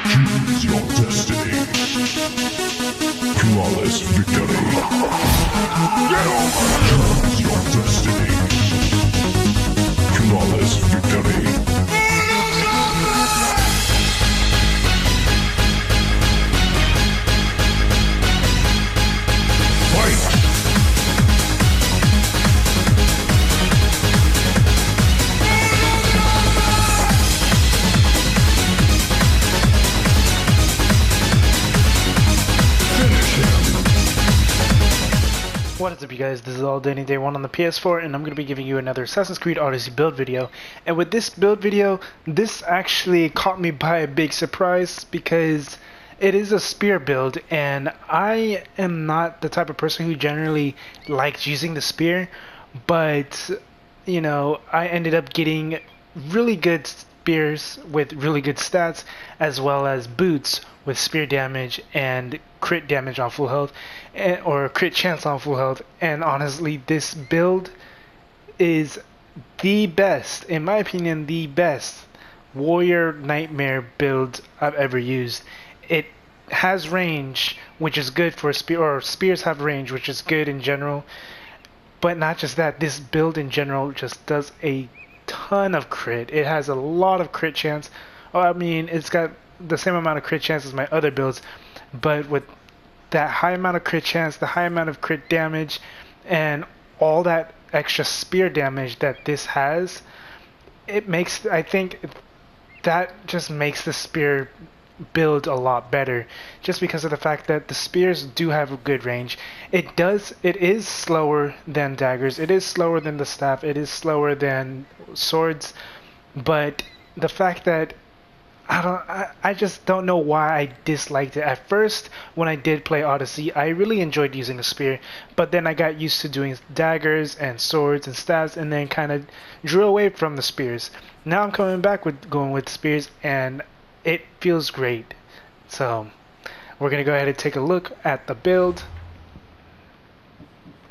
Choose your destiny. Flawless victory. Get over! Choose your destiny. Flawless victory. What is up, you guys? This is All Day Day 1 on the PS4, and I'm going to be giving you another Assassin's Creed Odyssey build video. And with this build video, this actually caught me by a big surprise because it is a spear build, and I am not the type of person who generally likes using the spear, but, you know, I ended up getting really good spears with really good stats, as well as boots with spear damage and crit damage on full health, or crit chance on full health. And honestly, this build is the best, in my opinion, the best warrior nightmare build I've ever used. It has range, which is good for spear, or spears have range, which is good in general. But not just that, this build in general just does a ton of crit. It has a lot of crit chance. Oh, I mean, it's got the same amount of crit chance as my other builds, but with that high amount of crit chance, the high amount of crit damage, and all that extra spear damage that this has, it makes, I think that just makes the spear build a lot better, just because of the fact that the spears do have a good range. It is slower than daggers, it is slower than the staff, it is slower than swords, but the fact that I just don't know why I disliked it. At first, when I did play Odyssey, I really enjoyed using the spear, but then I got used to doing daggers and swords and staves, and then kind of drew away from the spears. Now I'm coming back with going with spears, and it feels great. So we're gonna go ahead and take a look at the build.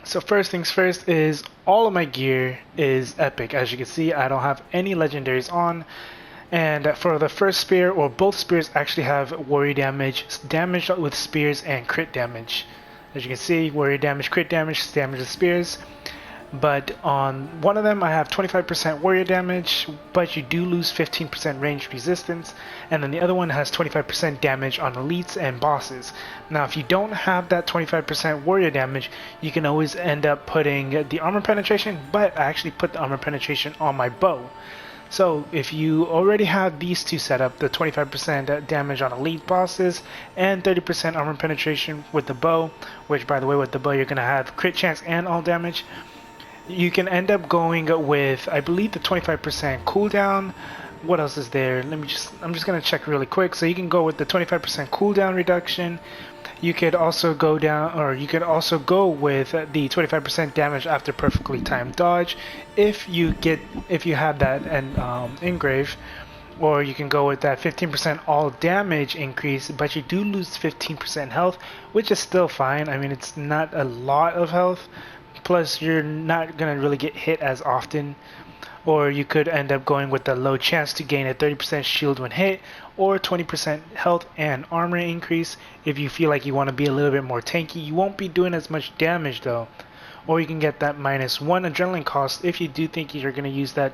So first things first is all of my gear is epic. As you can see, I don't have any legendaries on. And for the first spear, or both spears actually have warrior damage, damage with spears, and crit damage. As you can see, warrior damage, crit damage, damage with spears. But on one of them I have 25% warrior damage, but you do lose 15% range resistance. And then the other one has 25% damage on elites and bosses. Now if you don't have that 25% warrior damage, you can always end up putting the armor penetration, but I actually put the armor penetration on my bow. So if you already have these two set up, the 25% damage on elite bosses and 30% armor penetration with the bow, which by the way with the bow you're going to have crit chance and all damage, you can end up going with, I believe, the 25% cooldown. What else is there? I'm just going to check really quick. So you can go with the 25% cooldown reduction. You could also go down, or you could also go with the 25% damage after perfectly timed dodge if you have that and engrave, or you can go with that 15% all damage increase, but you do lose 15% health, which is still fine. I mean, it's not a lot of health, plus you're not gonna really get hit as often. Or you could end up going with the low chance to gain a 30% shield when hit, or 20% health and armor increase if you feel like you want to be a little bit more tanky. You won't be doing as much damage though. Or you can get that -1 adrenaline cost if you do think you're going to use that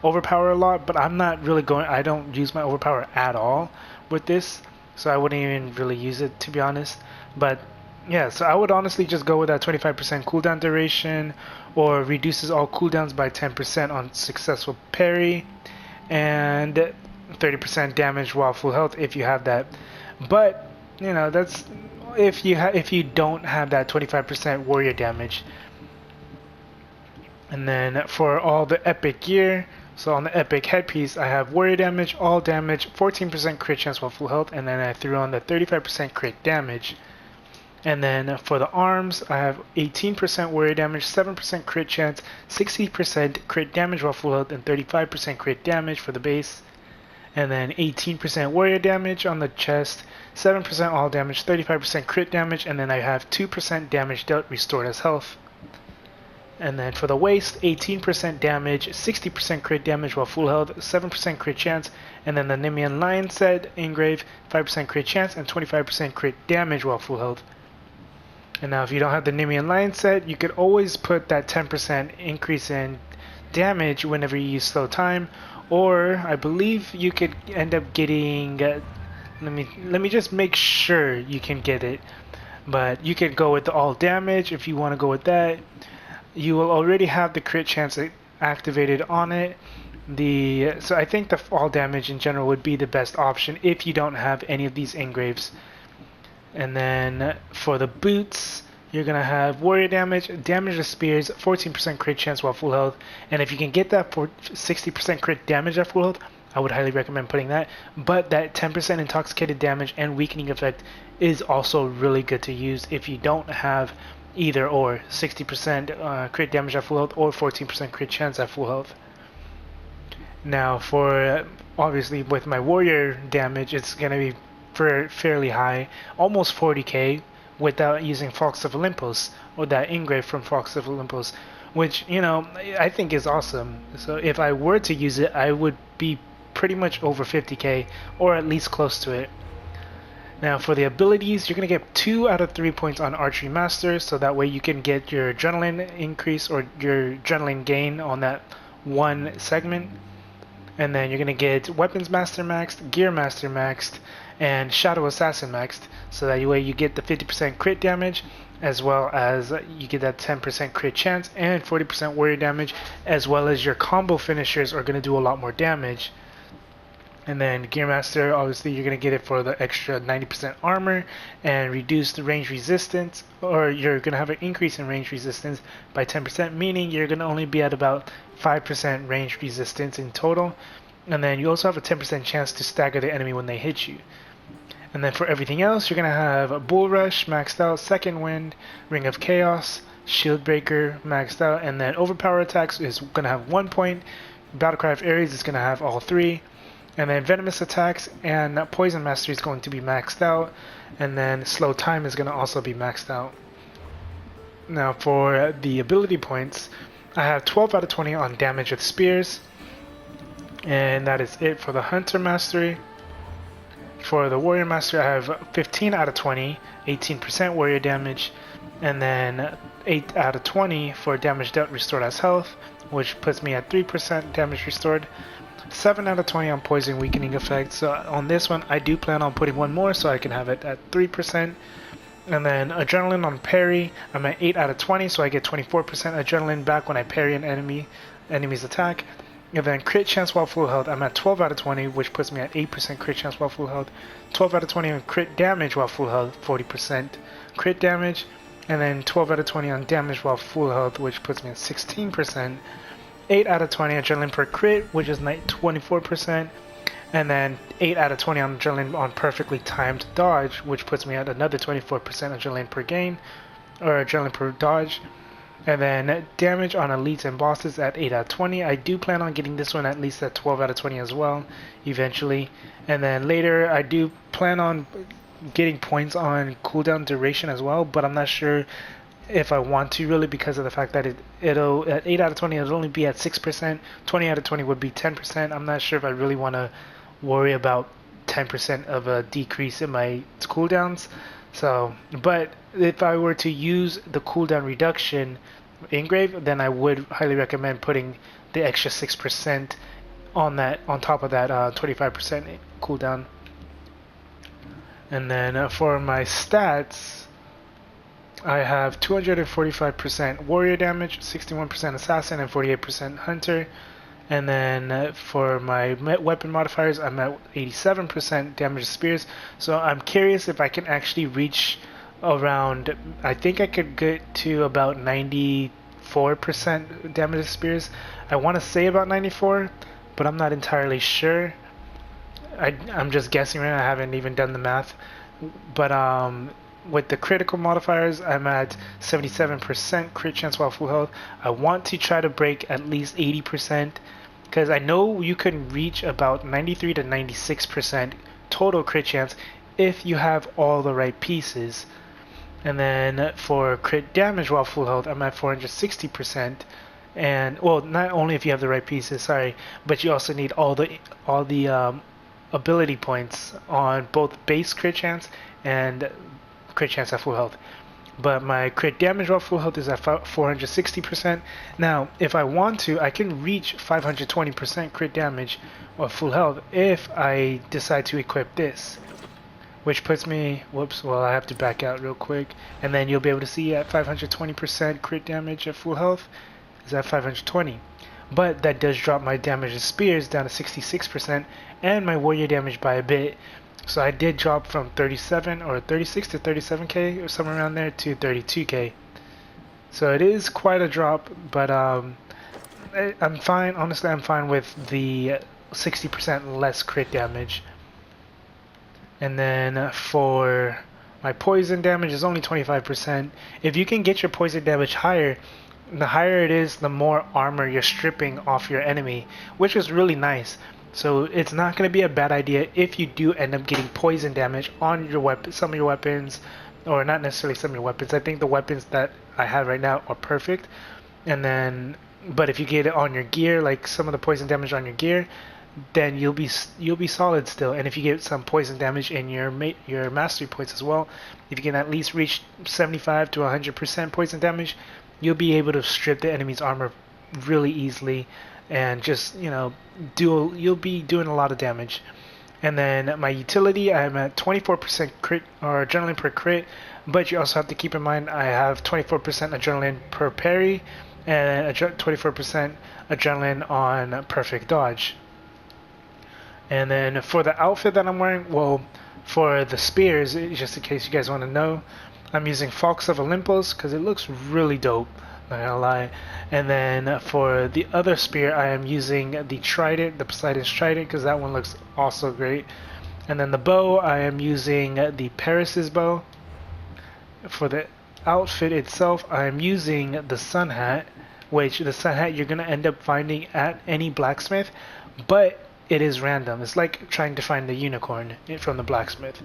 overpower a lot, but I'm not really going, I don't use my overpower at all with this, so I wouldn't even really use it, to be honest. But yeah, so I would honestly just go with that 25% cooldown duration, or reduces all cooldowns by 10% on successful parry, and 30% damage while full health if you have that. But you know, that's if you don't have that 25% warrior damage. And then for all the epic gear, so on the epic headpiece I have warrior damage, all damage, 14% crit chance while full health, and then I threw on the 35% crit damage. And then for the arms, I have 18% warrior damage, 7% crit chance, 60% crit damage while full health, and 35% crit damage for the base. And then 18% warrior damage on the chest, 7% all damage, 35% crit damage, and then I have 2% damage dealt restored as health. And then for the waist, 18% damage, 60% crit damage while full health, 7% crit chance, and then the Nemean Lion set engrave, 5% crit chance and 25% crit damage while full health. And now if you don't have the Nemean Lion set, you could always put that 10% increase in damage whenever you use slow time, or I believe you could end up getting let me just make sure you can get it, but you can go with the all damage if you want to go with that. You will already have the crit chance activated on it. So I think the all damage in general would be the best option if you don't have any of these engraves. And then for the boots, you're gonna have warrior damage, damage of spears, 14% crit chance while full health. And if you can get that for 60% crit damage at full health, I would highly recommend putting that. But that 10% intoxicated damage and weakening effect is also really good to use if you don't have either or 60% crit damage at full health or 14% crit chance at full health. Now for obviously with my warrior damage, it's gonna be fairly high, almost 40k without using Fox of Olympus or that engrave from Fox of Olympus, which I think is awesome. So if I were to use it, I would be pretty much over 50k or at least close to it. Now for the abilities, you're going to get 2 out of 3 points on Archery Master, so that way you can get your adrenaline increase or your adrenaline gain on that one segment. And then you're going to get Weapons Master maxed, Gear Master maxed, and Shadow Assassin maxed, so that way you get the 50% crit damage, as well as you get that 10% crit chance and 40% warrior damage, as well as your combo finishers are going to do a lot more damage. And then Gear Master, obviously you're going to get it for the extra 90% armor and reduced range resistance, or you're going to have an increase in range resistance by 10%, meaning you're going to only be at about 5% range resistance in total. And then you also have a 10% chance to stagger the enemy when they hit you. And then for everything else, you're going to have Bull Rush maxed out, Second Wind, Ring of Chaos, Shield Breaker maxed out, and then Overpower Attacks is going to have 1 point, Battlecry of Ares is going to have all 3. And then Venomous Attacks and Poison Mastery is going to be maxed out. And then Slow Time is going to also be maxed out. Now for the ability points, I have 12 out of 20 on Damage with Spears. And that is it for the Hunter Mastery. For the Warrior Mastery, I have 15 out of 20, 18% warrior damage. And then 8 out of 20 for damage dealt restored as health, which puts me at 3% damage restored. 7 out of 20 on poison weakening effect. So on this one, I do plan on putting one more so I can have it at 3%. And then adrenaline on parry, I'm at 8 out of 20, so I get 24% adrenaline back when I parry an enemy's attack. And then crit chance while full health, I'm at 12 out of 20, which puts me at 8% crit chance while full health. 12 out of 20 on crit damage while full health, 40% crit damage. And then 12 out of 20 on damage while full health, which puts me at 16%. 8 out of 20 adrenaline per crit, which is 24%, and then 8 out of 20 on adrenaline on perfectly timed dodge, which puts me at another 24% adrenaline per gain, or adrenaline per dodge. And then damage on elites and bosses at 8 out of 20. I do plan on getting this one at least at 12 out of 20 as well, eventually. And then later, I do plan on getting points on cooldown duration as well, but I'm not sure if I want to really, because of the fact that it'll at 8 out of 20 it'll only be at 6%, 20 out of 20 would be 10%. I'm not sure if I really want to worry about 10% of a decrease in my cooldowns. So, but if I were to use the cooldown reduction engrave, then I would highly recommend putting the extra 6% on that, on top of that 25% cooldown. And then for my stats, I have 245% warrior damage, 61% assassin, and 48% hunter. And then for my weapon modifiers, I'm at 87% damage of spears. So I'm curious if I can actually reach around, I think I could get to about 94% damage of spears. I want to say about 94, but I'm not entirely sure. I'm just guessing right now. I haven't even done the math. But with the critical modifiers, I'm at 77% crit chance while full health. I want to try to break at least 80%, because I know you can reach about 93 to 96% total crit chance if you have all the right pieces. And then for crit damage while full health, I'm at 460%. And well, not only if you have the right pieces, sorry, but you also need all the ability points on both base crit chance and crit chance at full health. But my crit damage while full health is at 460%. Now, if I want to, I can reach 520% crit damage or full health if I decide to equip this. Which puts me, whoops, well I have to back out real quick. And then you'll be able to see at 520% crit damage at full health is at 520. But that does drop my damage to spears down to 66% and my warrior damage by a bit. So I did drop from 37 or 36 to 37k or somewhere around there to 32k. So it is quite a drop, but I'm fine. Honestly, I'm fine with the 60% less crit damage. And then for my poison damage is only 25%. If you can get your poison damage higher, the higher it is, the more armor you're stripping off your enemy, which is really nice. So it's not going to be a bad idea if you do end up getting poison damage on your weapon, some of your weapons, or not necessarily some of your weapons. I think the weapons that I have right now are perfect. And then, but if you get it on your gear, like some of the poison damage on your gear, then you'll be solid still. And if you get some poison damage in your mastery points as well, if you can at least reach 75 to 100% poison damage, you'll be able to strip the enemy's armor really easily. And just, you know, you'll be doing a lot of damage. And then my utility, I'm at 24% crit or adrenaline per crit, but you also have to keep in mind I have 24% adrenaline per parry and 24% adrenaline on perfect dodge. And then for the outfit that I'm wearing, well, for the spears, just in case you guys want to know, I'm using Fox of Olympus because it looks really dope. Not gonna lie. And then for the other spear, I am using the Trident, the Poseidon's Trident, because that one looks also great. And then the bow, I am using the Paris's bow. For the outfit itself, I am using the Sun Hat, which the Sun Hat you're gonna end up finding at any blacksmith, but it is random. It's like trying to find the unicorn from the blacksmith.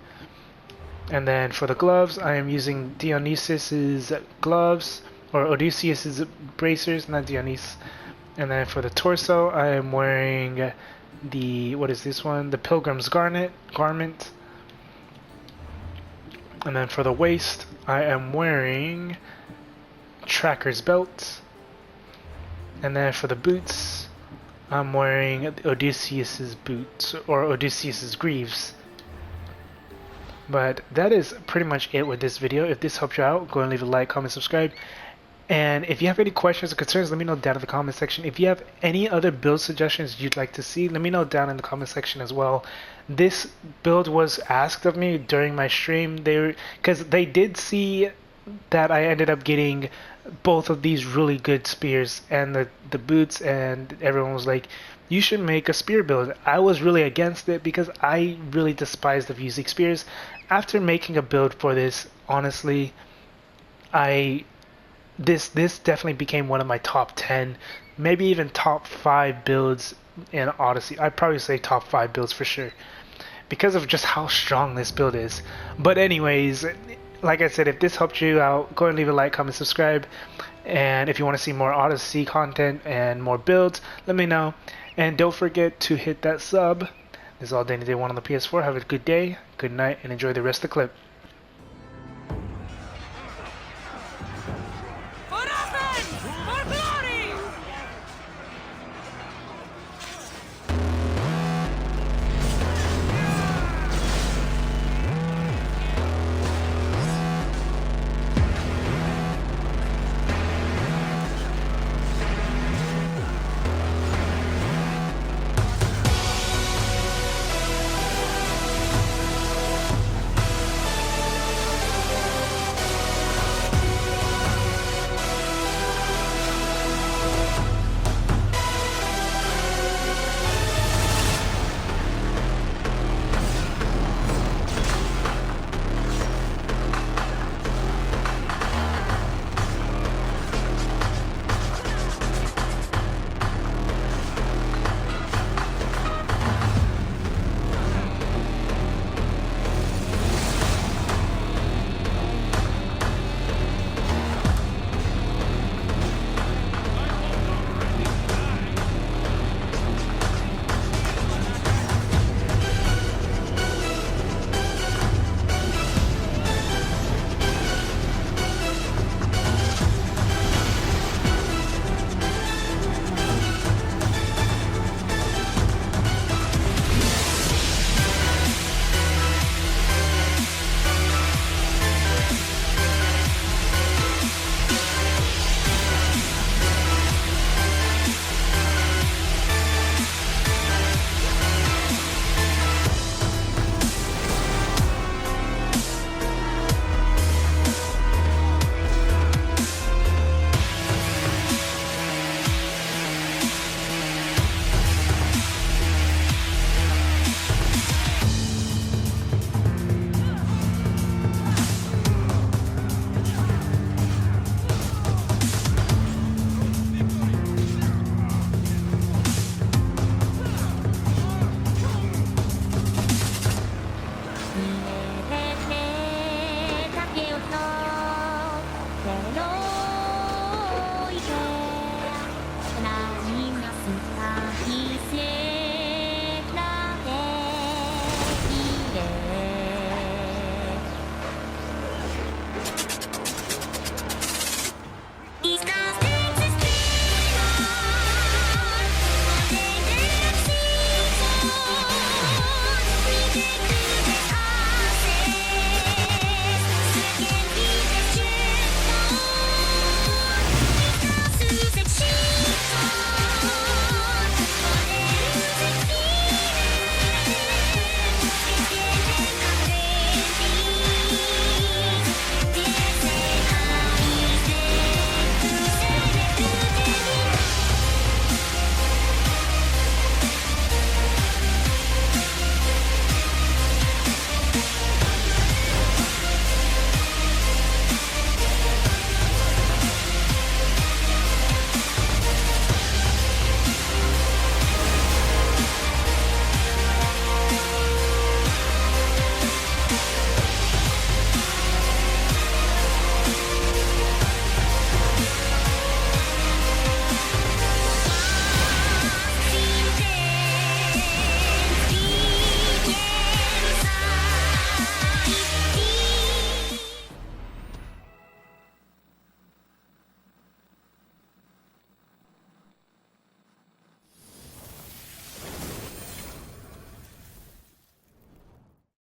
And then for the gloves, I am using Dionysus's gloves. Or Odysseus's bracers, not Dionysus. And then for the torso, I am wearing the, what is this one? The Pilgrim's garment. And then for the waist, I am wearing Tracker's belt. And then for the boots, I'm wearing Odysseus's boots, or Odysseus's greaves. But that is pretty much it with this video. If this helped you out, go and leave a like, comment, subscribe. And if you have any questions or concerns, let me know down in the comment section. If you have any other build suggestions you'd like to see, let me know down in the comment section as well. This build was asked of me during my stream, because they did see that I ended up getting both of these really good spears and the boots, and everyone was like, you should make a spear build. I was really against it because I really despised the using spears. After making a build for this, honestly, this definitely became one of my top 10, maybe even top 5 builds in Odyssey. I'd probably say top 5 builds for sure, because of just how strong this build is. But anyways, like I said, if this helped you out, go and leave a like, comment, subscribe. And if you want to see more Odyssey content and more builds, let me know. And don't forget to hit that sub. This is all Danny Day 1 on the PS4. Have a good day, good night, and enjoy the rest of the clip.